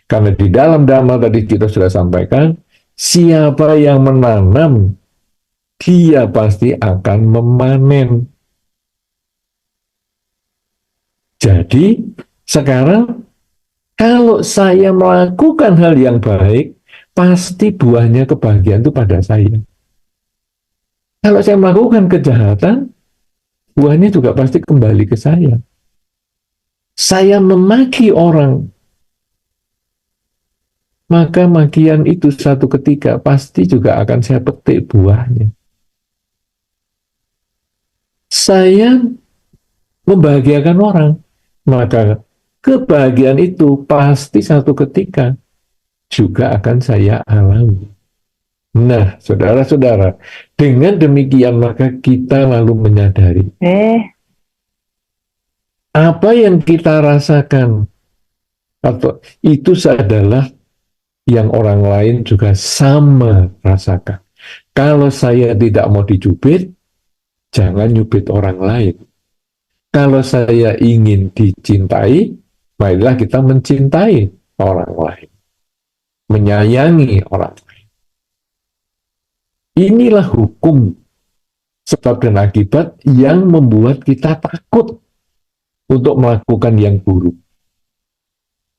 Karena di dalam Dhamma tadi kita sudah sampaikan, siapa yang menanam, dia pasti akan memanen. Jadi, sekarang kalau saya melakukan hal yang baik, pasti buahnya kebahagiaan itu pada saya. Kalau saya melakukan kejahatan, buahnya juga pasti kembali ke saya. Saya memaki orang, maka makian itu satu ketika pasti juga akan saya petik buahnya. Saya membahagiakan orang, maka kebahagiaan itu pasti satu ketika juga akan saya alami. Nah, saudara-saudara, dengan demikian maka kita lalu menyadari apa yang kita rasakan atau itu adalah yang orang lain juga sama rasakan. Kalau saya tidak mau dicubit, jangan nyubit orang lain. Kalau saya ingin dicintai, marilah kita mencintai orang lain, menyayangi orang lain. Inilah hukum sebab dan akibat yang membuat kita takut untuk melakukan yang buruk.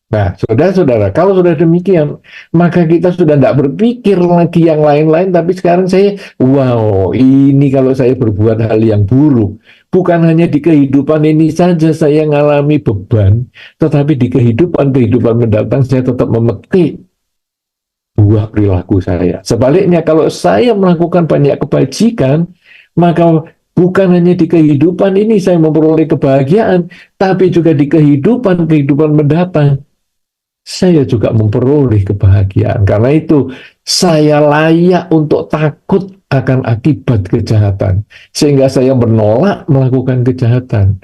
Nah, saudara-saudara, kalau sudah demikian, maka kita sudah tidak berpikir lagi yang lain-lain, tapi sekarang saya, wow, ini kalau saya berbuat hal yang buruk, bukan hanya di kehidupan ini saja saya mengalami beban, tetapi di kehidupan mendatang saya tetap memetik buah perilaku saya. Sebaliknya, kalau saya melakukan banyak kebajikan, maka bukan hanya di kehidupan ini saya memperoleh kebahagiaan, tapi juga di kehidupan mendatang saya juga memperoleh kebahagiaan. Karena itu, saya layak untuk takut akan akibat kejahatan. Sehingga saya menolak melakukan kejahatan.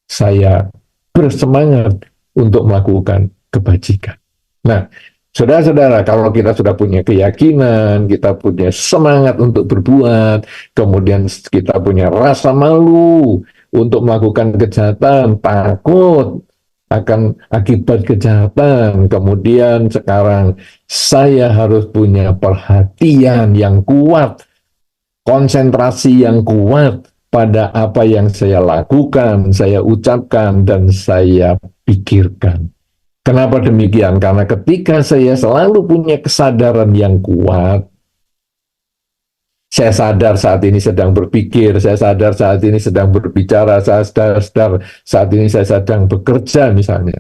Saya bersemangat untuk melakukan kebajikan. Nah, saudara-saudara, kalau kita sudah punya keyakinan, kita punya semangat untuk berbuat, kemudian kita punya rasa malu untuk melakukan kejahatan, takut akan akibat kejahatan, kemudian sekarang saya harus punya perhatian yang kuat, konsentrasi yang kuat pada apa yang saya lakukan, saya ucapkan, dan saya pikirkan. Kenapa demikian? Karena ketika saya selalu punya kesadaran yang kuat, saya sadar saat ini sedang berpikir, saya sadar saat ini sedang berbicara, saya sadar saat ini saya sedang bekerja misalnya.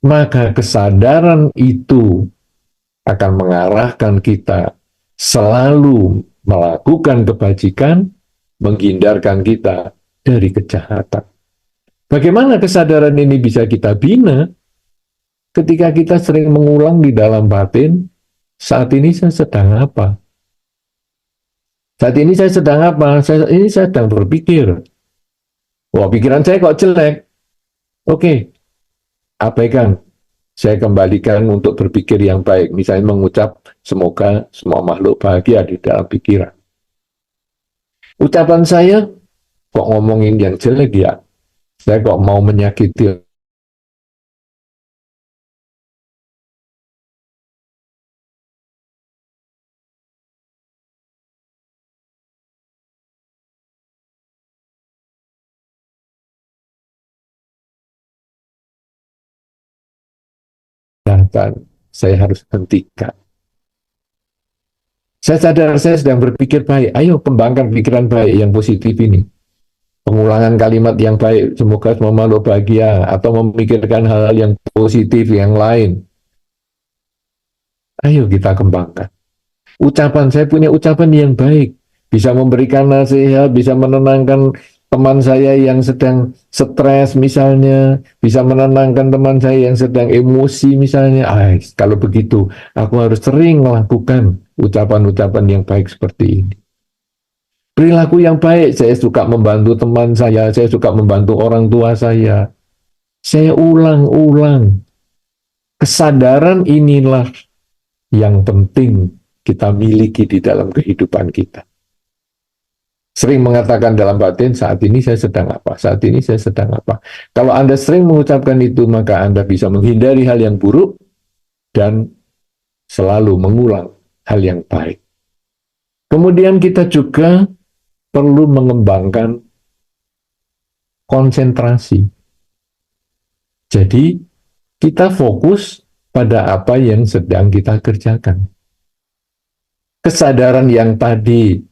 Maka kesadaran itu akan mengarahkan kita selalu melakukan kebajikan, menghindarkan kita dari kejahatan. Bagaimana kesadaran ini bisa kita bina? Ketika kita sering mengulang di dalam batin, saat ini saya sedang apa? Saat ini saya sedang apa? Ini saya sedang berpikir. Wah, pikiran saya kok jelek. Oke, abaikan. Saya kembalikan untuk berpikir yang baik. Misalnya mengucap, semoga semua makhluk bahagia di dalam pikiran. Ucapan saya, kok ngomongin yang jelek ya? Saya kok mau menyakiti dan saya harus hentikan. Saya sadar saya sedang berpikir baik. Ayo kembangkan pikiran baik yang positif ini. Pengulangan kalimat yang baik, semoga semua makhluk bahagia, atau memikirkan hal-hal yang positif yang lain. Ayo kita kembangkan. Ucapan, saya punya ucapan yang baik. Bisa memberikan nasihat, bisa menenangkan teman saya yang sedang stres misalnya, bisa menenangkan teman saya yang sedang emosi misalnya. Kalau begitu, aku harus sering melakukan ucapan-ucapan yang baik seperti ini. Perilaku yang baik, saya suka membantu teman saya suka membantu orang tua saya. Saya ulang-ulang. Kesadaran inilah yang penting kita miliki di dalam kehidupan kita. Sering mengatakan dalam batin, saat ini saya sedang apa? Saat ini saya sedang apa? Kalau Anda sering mengucapkan itu, maka Anda bisa menghindari hal yang buruk dan selalu mengulang hal yang baik. Kemudian kita juga perlu mengembangkan konsentrasi. Jadi, kita fokus pada apa yang sedang kita kerjakan. Kesadaran yang tadi,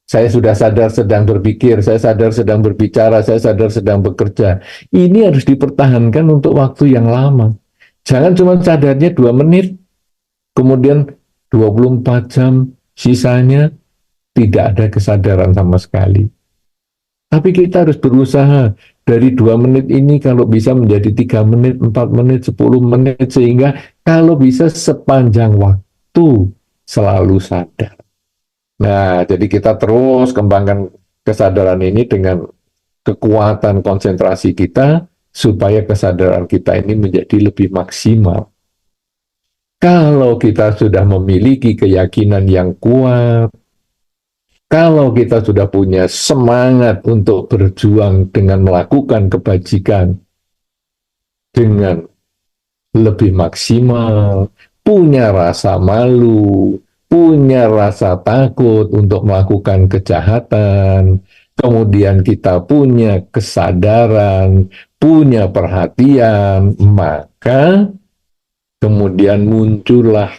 saya sudah sadar sedang berpikir, saya sadar sedang berbicara, saya sadar sedang bekerja. Ini harus dipertahankan untuk waktu yang lama. Jangan cuma sadarnya 2 menit, kemudian 24 jam sisanya tidak ada kesadaran sama sekali. Tapi kita harus berusaha dari 2 menit ini kalau bisa menjadi 3 menit, 4 menit, 10 menit, sehingga kalau bisa sepanjang waktu selalu sadar. Nah, jadi kita terus kembangkan kesadaran ini dengan kekuatan konsentrasi kita, supaya kesadaran kita ini menjadi lebih maksimal. Kalau kita sudah memiliki keyakinan yang kuat, kalau kita sudah punya semangat untuk berjuang dengan melakukan kebajikan dengan lebih maksimal, punya rasa malu, punya rasa takut untuk melakukan kejahatan, kemudian kita punya kesadaran, punya perhatian, maka kemudian muncullah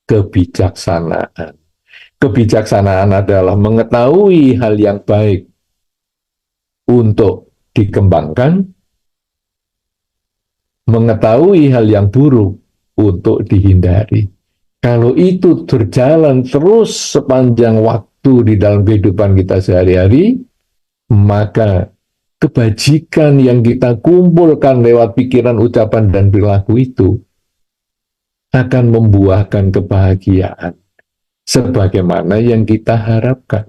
kebijaksanaan. Kebijaksanaan adalah mengetahui hal yang baik untuk dikembangkan, mengetahui hal yang buruk untuk dihindari. Kalau itu berjalan terus sepanjang waktu di dalam kehidupan kita sehari-hari, maka kebajikan yang kita kumpulkan lewat pikiran, ucapan, dan perilaku itu akan membuahkan kebahagiaan sebagaimana yang kita harapkan.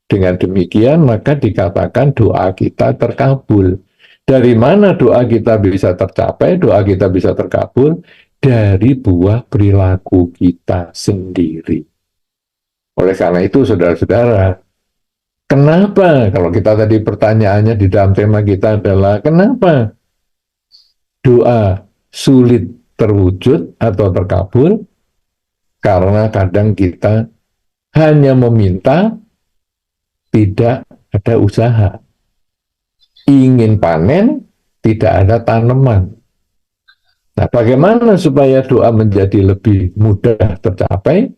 Dengan demikian, maka dikatakan doa kita terkabul. Dari mana doa kita bisa tercapai, doa kita bisa terkabul? Dari buah perilaku kita sendiri. Oleh karena itu, saudara-saudara, kenapa, kalau kita tadi pertanyaannya di dalam tema kita adalah, kenapa doa sulit terwujud atau terkabul? Karena kadang kita hanya meminta, tidak ada usaha. Ingin panen, tidak ada tanaman. Nah, bagaimana supaya doa menjadi lebih mudah tercapai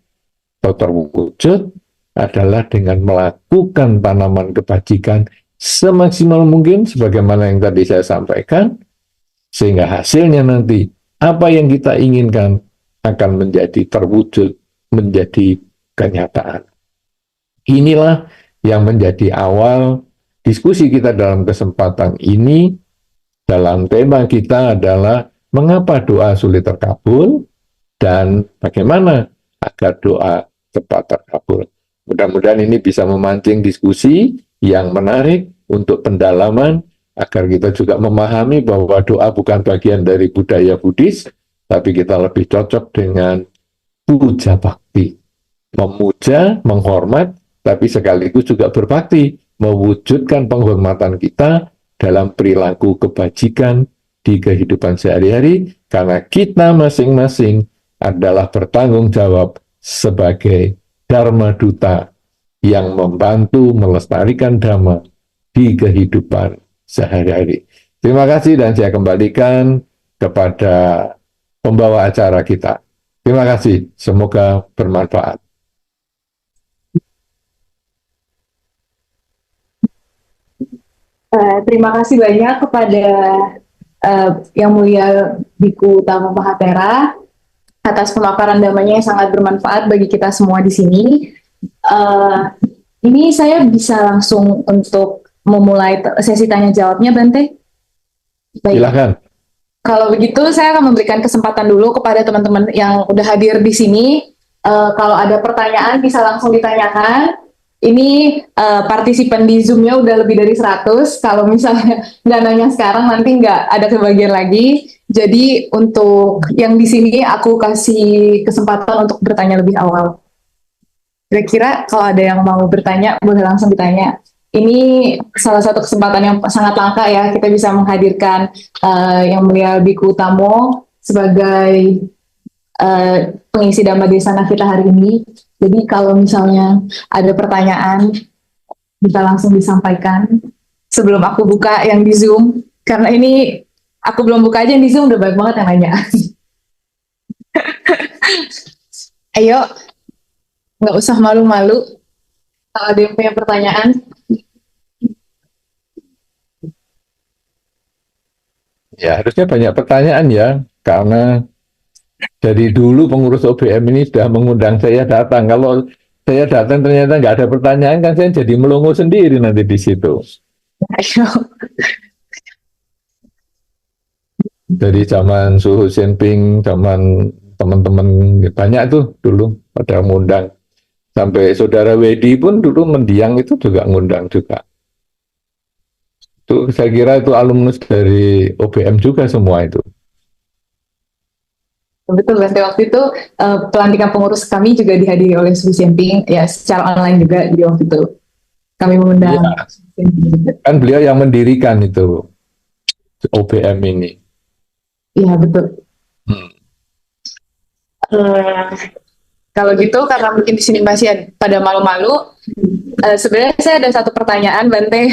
atau terwujud? Adalah dengan melakukan tanaman kebajikan semaksimal mungkin, sebagaimana yang tadi saya sampaikan, sehingga hasilnya nanti apa yang kita inginkan akan menjadi terwujud, menjadi kenyataan. Inilah yang menjadi awal diskusi kita dalam kesempatan ini. Dalam tema kita adalah mengapa doa sulit terkabul dan bagaimana agar doa cepat terkabul. Mudah-mudahan ini bisa memancing diskusi yang menarik untuk pendalaman, agar kita juga memahami bahwa doa bukan bagian dari budaya Buddhis, tapi kita lebih cocok dengan puja bakti. Memuja, menghormat, tapi sekaligus juga berbakti, mewujudkan penghormatan kita dalam perilaku kebajikan di kehidupan sehari-hari, karena kita masing-masing adalah bertanggung jawab sebagai Dharma Duta yang membantu melestarikan Dhamma di kehidupan sehari-hari. Terima kasih, dan saya kembalikan kepada pembawa acara kita. Terima kasih, semoga bermanfaat. Terima kasih banyak kepada Yang Mulia Biku Tama Mahatera atas pemaparan damanya yang sangat bermanfaat bagi kita semua di sini. Ini saya bisa langsung untuk memulai sesi tanya jawabnya, Bante? Baik. Silakan. Kalau begitu, saya akan memberikan kesempatan dulu kepada teman-teman yang udah hadir di sini. Kalau ada pertanyaan bisa langsung ditanyakan. Ini partisipan di Zoom-nya udah lebih dari 100. Kalau misalnya nggak nanya sekarang, nanti nggak ada kebagian lagi. Jadi untuk yang di sini aku kasih kesempatan untuk bertanya lebih awal. Kira-kira kalau ada yang mau bertanya, boleh langsung ditanya. Ini salah satu kesempatan yang sangat langka ya, kita bisa menghadirkan Yang Mulia Biku Tamo sebagai pengisi Dhamma Desana kita hari ini. Jadi kalau misalnya ada pertanyaan, bisa langsung disampaikan sebelum aku buka yang di Zoom. Karena ini aku belum buka aja yang di Zoom, udah banyak banget yang nanya. Ayo, nggak usah malu-malu. Kalau ada yang punya pertanyaan. Ya, harusnya banyak pertanyaan ya, karena dari dulu pengurus OBM ini sudah mengundang saya datang. Kalau saya datang ternyata nggak ada pertanyaan, kan saya jadi melongo sendiri nanti di situ. Ayo. Dari zaman Suhu Senping, zaman teman-teman banyak tuh dulu pada ngundang. Sampai saudara Wedi pun dulu mendiang itu juga ngundang juga. Itu saya kira itu alumnus dari OBM juga semua itu. Betul, Bante. Waktu itu pelantikan pengurus kami juga dihadiri oleh Suhu Senping, ya secara online juga. Jadi waktu itu kami mengundang. Ya. Kan beliau yang mendirikan itu OBM ini. Iya, betul. Kalau gitu, karena mungkin di sini masih pada malu-malu, sebenarnya saya ada satu pertanyaan, Bante.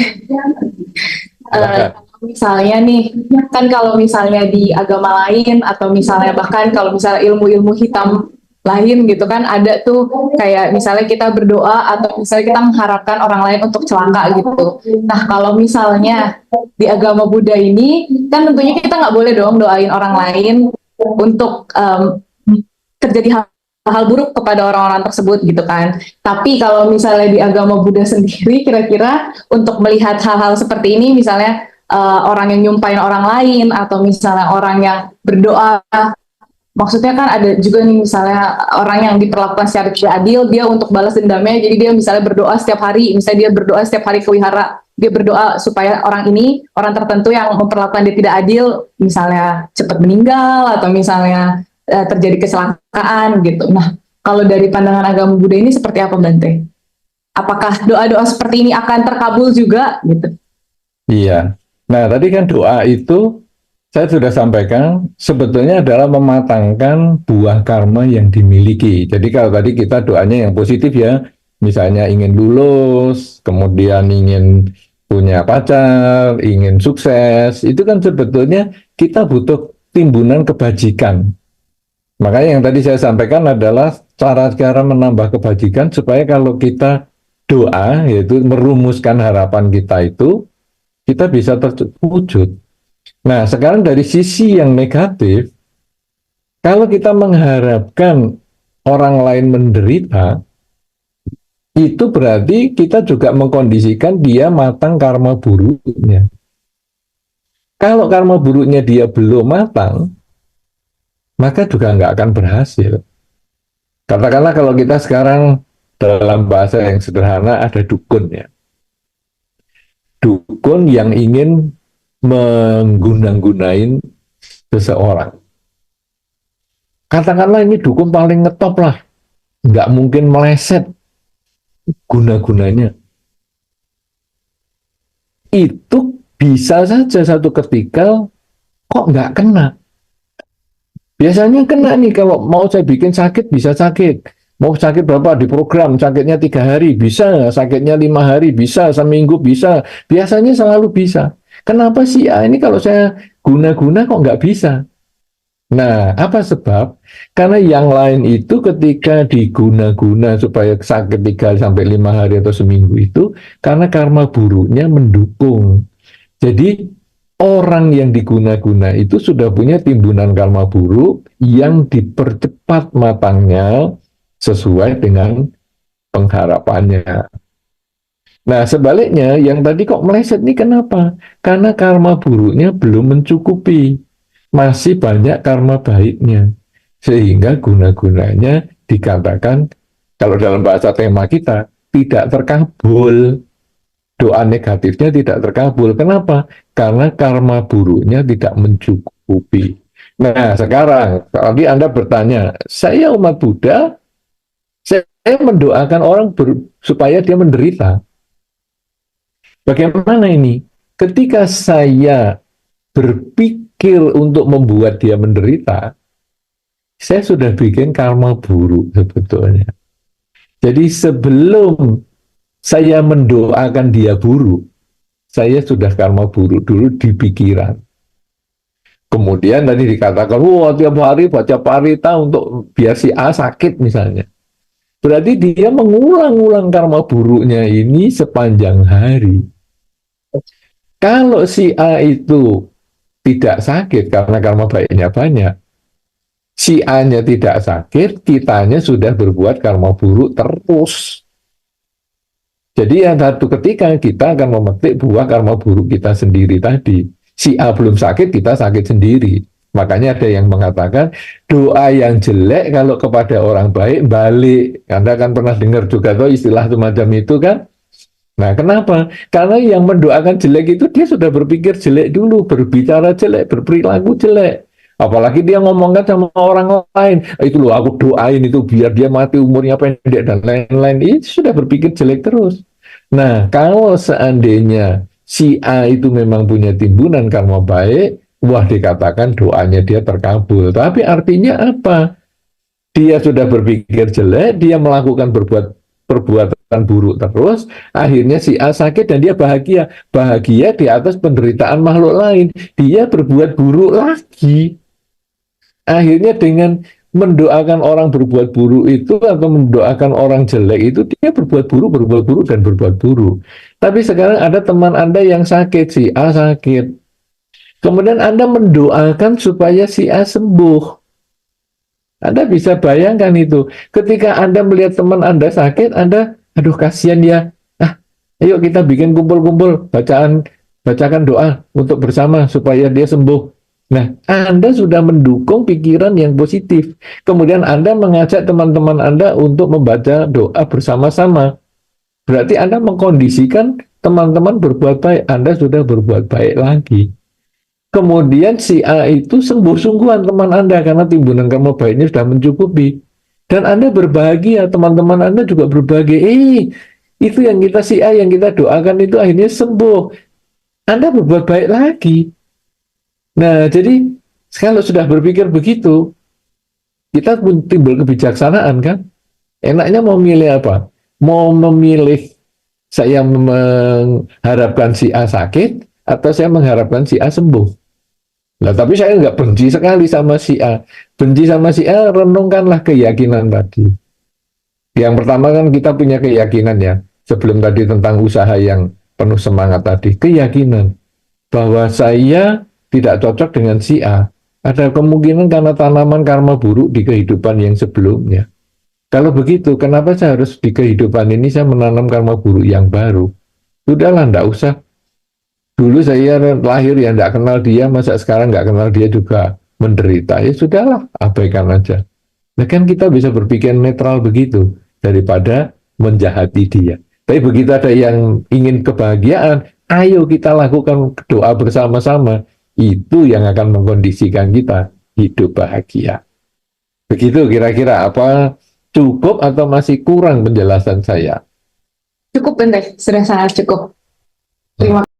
misalnya nih, kan kalau misalnya di agama lain atau misalnya bahkan kalau misalnya ilmu-ilmu hitam lain gitu kan ada tuh kayak misalnya kita berdoa atau misalnya kita mengharapkan orang lain untuk celaka gitu. Nah kalau misalnya di agama Buddha ini kan tentunya kita nggak boleh dong doain orang lain untuk terjadi hal-hal buruk kepada orang-orang tersebut gitu kan. Tapi kalau misalnya di agama Buddha sendiri, kira-kira untuk melihat hal-hal seperti ini, misalnya orang yang nyumpahin orang lain atau misalnya orang yang berdoa, maksudnya kan ada juga nih misalnya orang yang diperlakukan secara tidak adil, dia untuk balas dendamnya, jadi dia misalnya berdoa setiap hari, misalnya dia berdoa setiap hari ke wihara, dia berdoa supaya orang ini, orang tertentu yang memperlakukan dia tidak adil, misalnya cepat meninggal atau misalnya terjadi kecelakaan gitu. Nah, kalau dari pandangan agama Buddha ini seperti apa, Bante? Apakah doa-doa seperti ini akan terkabul juga gitu? Iya. Nah, tadi kan doa itu saya sudah sampaikan sebetulnya adalah mematangkan buah karma yang dimiliki. Jadi kalau tadi kita doanya yang positif ya, misalnya ingin lulus, kemudian ingin punya pacar, ingin sukses, itu kan sebetulnya kita butuh timbunan kebajikan. Makanya yang tadi saya sampaikan adalah cara-cara menambah kebajikan supaya kalau kita doa, yaitu merumuskan harapan kita itu, kita bisa terwujud. Nah, sekarang dari sisi yang negatif, kalau kita mengharapkan orang lain menderita, itu berarti kita juga mengkondisikan dia matang karma buruknya. Kalau karma buruknya dia belum matang, maka juga nggak akan berhasil. Katakanlah kalau kita sekarang dalam bahasa yang sederhana ada dukun ya. Dukun yang ingin mengguna-gunain seseorang. Katakanlah ini dukun paling ngetop lah. Nggak mungkin meleset guna-gunanya. Itu bisa saja satu ketika kok nggak kena. Biasanya kena nih kalau mau saya bikin sakit bisa sakit. Mau sakit berapa di program, sakitnya 3 hari bisa, sakitnya 5 hari bisa, seminggu bisa. Biasanya selalu bisa. Kenapa sih ini kalau saya guna-guna kok nggak bisa? Nah, apa sebab? Karena yang lain itu ketika diguna-guna supaya sakit 3 sampai 5 hari atau seminggu itu, karena karma buruknya mendukung. Jadi orang yang diguna-guna itu sudah punya timbunan karma buruk yang dipercepat matangnya sesuai dengan pengharapannya. Nah, sebaliknya yang tadi kok meleset nih kenapa? Karena karma buruknya belum mencukupi. Masih banyak karma baiknya. Sehingga guna-gunanya dikatakan, kalau dalam bahasa tema kita, tidak terkabul. Doa negatifnya tidak terkabul. Kenapa? Karena karma buruknya tidak mencukupi. Nah, sekarang, tadi Anda bertanya, saya umat Buddha, saya mendoakan orang supaya dia menderita. Bagaimana ini? Ketika saya berpikir untuk membuat dia menderita, saya sudah bikin karma buruk sebetulnya. Jadi sebelum saya mendoakan dia buruk, saya sudah karma buruk dulu di pikiran. Kemudian tadi dikatakan, wah tiap hari baca parita untuk biar si A sakit misalnya. Berarti dia mengulang-ulang karma buruknya ini sepanjang hari. Kalau si A itu tidak sakit karena karma baiknya banyak, si A-nya tidak sakit, kitanya sudah berbuat karma buruk terus. Jadi yang satu ketika kita akan memetik buah karma buruk kita sendiri tadi. Si A belum sakit, kita sakit sendiri. Makanya ada yang mengatakan doa yang jelek kalau kepada orang baik balik. Anda kan pernah dengar juga tuh istilah semacam itu kan? Nah, kenapa? Karena yang mendoakan jelek itu dia sudah berpikir jelek dulu, berbicara jelek, berperilaku jelek. Apalagi dia ngomongkan sama orang lain, itu loh aku doain itu biar dia mati umurnya pendek dan lain-lain. Itu sudah berpikir jelek terus. Nah, kalau seandainya si A itu memang punya timbunan karma baik, wah dikatakan doanya dia terkabul. Tapi artinya apa? Dia sudah berpikir jelek, dia melakukan berbuat perbuatan buruk terus, akhirnya si A sakit dan dia bahagia. Bahagia di atas penderitaan makhluk lain. Dia berbuat buruk lagi. Akhirnya dengan mendoakan orang berbuat buruk itu atau mendoakan orang jelek itu, dia berbuat buruk, dan berbuat buruk. Tapi sekarang ada teman Anda yang sakit, si A sakit. Kemudian Anda mendoakan supaya si A sembuh. Anda bisa bayangkan itu. Ketika Anda melihat teman Anda sakit, Anda, aduh kasihan ya. Ah, ayo kita bikin kumpul-kumpul, bacakan doa untuk bersama supaya dia sembuh. Nah, Anda sudah mendukung pikiran yang positif. Kemudian Anda mengajak teman-teman Anda untuk membaca doa bersama-sama. Berarti Anda mengkondisikan teman-teman berbuat baik. Anda sudah berbuat baik lagi. Kemudian si A itu sembuh-sungguhan teman Anda karena timbunan karma baiknya sudah mencukupi. Dan Anda berbahagia, teman-teman Anda juga berbahagia. Itu yang kita si A yang kita doakan itu akhirnya sembuh. Anda berbuat baik lagi. Nah, jadi kalau sudah berpikir begitu, kita pun timbul kebijaksanaan kan? Enaknya mau milih apa? Mau memilih saya mengharapkan si A sakit atau saya mengharapkan si A sembuh? Nah, tapi saya nggak benci sekali sama si A. Benci sama si A, renungkanlah keyakinan tadi. Yang pertama kan kita punya keyakinan ya, sebelum tadi tentang usaha yang penuh semangat tadi, keyakinan bahwa saya tidak cocok dengan si A. Ada kemungkinan karena tanaman karma buruk di kehidupan yang sebelumnya. Kalau begitu, kenapa saya harus di kehidupan ini saya menanam karma buruk yang baru? Sudahlah, enggak usah. Dulu saya lahir ya enggak kenal dia, masa sekarang enggak kenal dia juga menderita. Ya sudahlah, abaikan aja. Nah kan kita bisa berpikir netral begitu, daripada menjahati dia. Tapi begitu ada yang ingin kebahagiaan, ayo kita lakukan doa bersama-sama. Itu yang akan mengkondisikan kita hidup bahagia. Begitu kira-kira, apa cukup atau masih kurang penjelasan saya? Cukup, Bente. Sudah sangat cukup. Terima kasih.